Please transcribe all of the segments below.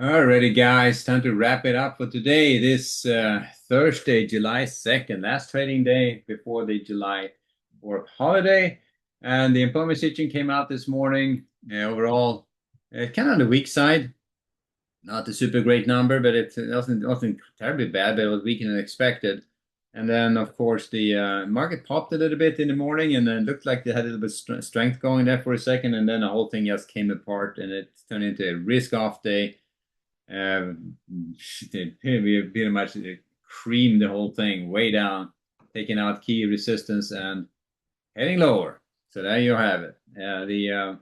Alrighty, guys, time to wrap it up for today. This Thursday, July 2nd, last trading day before the July 4th holiday. And the employment situation came out this morning. Overall, kind of on the weak side. Not a super great number, but it wasn't terribly bad, but it was weaker than expected. And then, of course, the market popped a little bit in the morning, and then looked like they had a little bit strength going there for a second, and then the whole thing just came apart, and it turned into a risk-off day. We pretty much creamed the whole thing way down, taking out key resistance and heading lower. So there you have it. The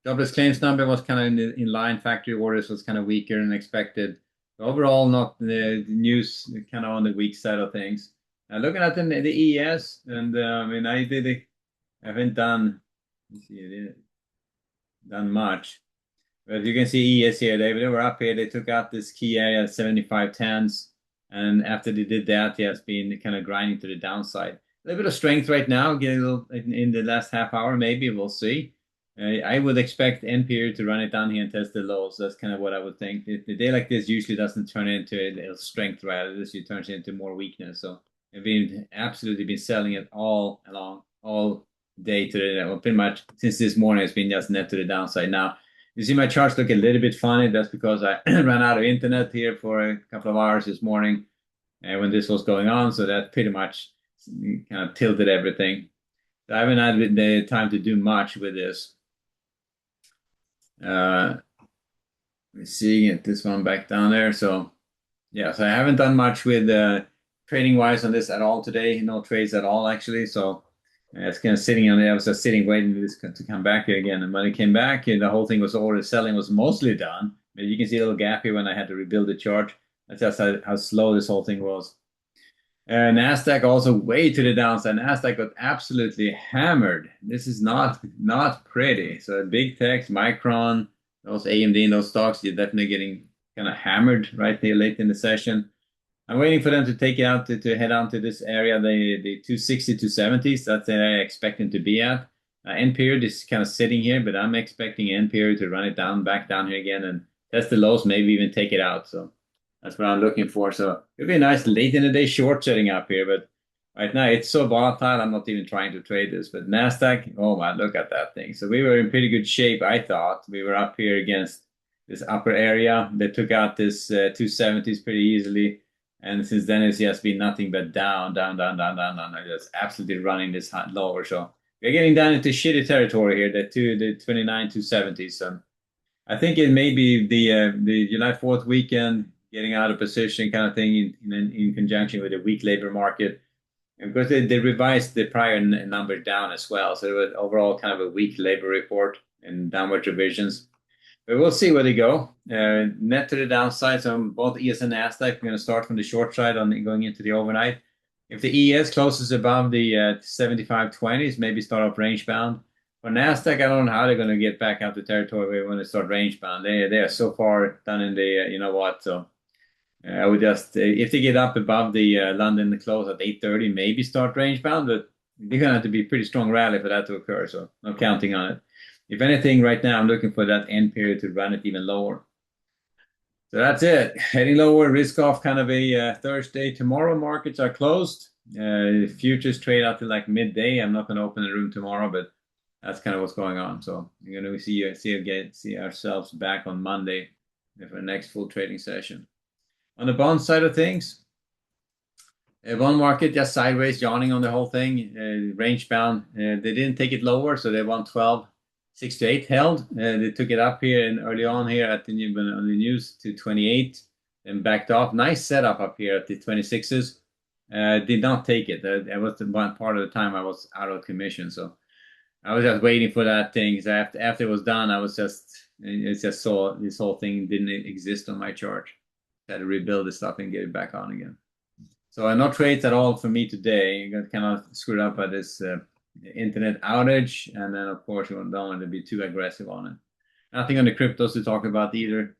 jobless claims number was kind of in line. Factory orders was kind of weaker than expected. Overall, not the news kind of on the weak side of things. Looking at the ES, and I mean, I haven't done much. But you can see ES here, they were up here, they took out this key area at 75.10s, and after they did that, it has been kind of grinding to the downside. A little bit of strength right now, getting a little in the last half hour, maybe we'll see. I would expect end period to run it down here and test the lows. That's kind of what I would think. The day like this usually doesn't turn into a little strength, right? It usually turns into more weakness. So I've absolutely been selling it all along, all day to the, well, pretty much since this morning, it's been just net to the downside. Now, you see my charts look a little bit funny. That's because I ran out of internet here for a couple of hours this morning when this was going on. So that pretty much kind of tilted everything. So I haven't had the time to do much with this. Let me see, get this one back down there. So yeah, so I haven't done much with trading wise on this at all today. No trades at all, actually. So it's kind of sitting on there. I was just sitting waiting for this to come back here again. And when it came back, the whole thing was already selling was mostly done. But you can see a little gap here when I had to rebuild the chart. That's just how slow this whole thing was. Nasdaq also way to the downside. Nasdaq got absolutely hammered. This is not pretty. So big techs, Micron, those AMD and those stocks, you're definitely getting kind of hammered right there late in the session. I'm waiting for them to take it out to head on to this area, the 260, 270s. That's where I expect them to be at. End period is kind of sitting here, but I'm expecting end period to run it down, back down here again and test the lows, maybe even take it out. So that's what I'm looking for. So it'll be a nice late in the day short setting up here, but right now it's so volatile, I'm not even trying to trade this. But NASDAQ, oh man, look at that thing. So we were in pretty good shape, I thought. We were up here against this upper area. They took out this 270s pretty easily. And since then, it's just been nothing but down, down, down, down, down, down. Just absolutely running this lower. So we're getting down into shitty territory here, the 29 270s. So I think it may be the July 4th weekend getting out of position kind of thing in conjunction with the weak labor market. And because they revised the prior number down as well. So it was overall kind of a weak labor report and downward revisions. But we'll see where they go. Net to the downside, so both ES and NASDAQ, we're going to start from the short side on going into the overnight. If the ES closes above the 75.20s, maybe start off range bound. For NASDAQ, I don't know how they're going to get back out to territory where we want to start range bound. They are so far done in the, you know what, so I would just, if they get up above the London close at 8:30, maybe start range bound, but they're going to have to be a pretty strong rally for that to occur, so no counting on it. If anything, right now, I'm looking for that end period to run it even lower. So that's it. Heading lower, risk off kind of a Thursday. Tomorrow, markets are closed. Futures trade out to like midday. I'm not going to open the room tomorrow, but that's kind of what's going on. So we're going to see ourselves back on Monday for the next full trading session. On the bond side of things, bond market just sideways, yawning on the whole thing. Range bound. They didn't take it lower, so they won 12. 6 to 8 held. They took it up here and early on here at on the news to 28 and backed off. Nice setup up here at the 26s. Did not take it. That was the one part of the time I was out of commission. So I was just waiting for that thing. So after it was done, it's just saw this whole thing didn't exist on my chart. Had to rebuild this stuff and get it back on again. So no trades at all for me today. I got kind of screwed up by this internet outage, and then of course we don't want to be too aggressive on it. Nothing on the cryptos to talk about either.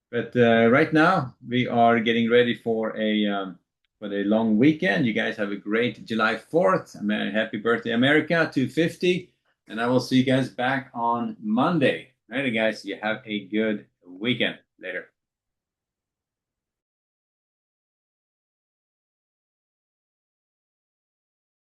But right now we are getting ready for the long weekend. You guys have a great July 4th. Happy birthday, America 250. And I will see you guys back on Monday. All right, guys, you have a good weekend. Later.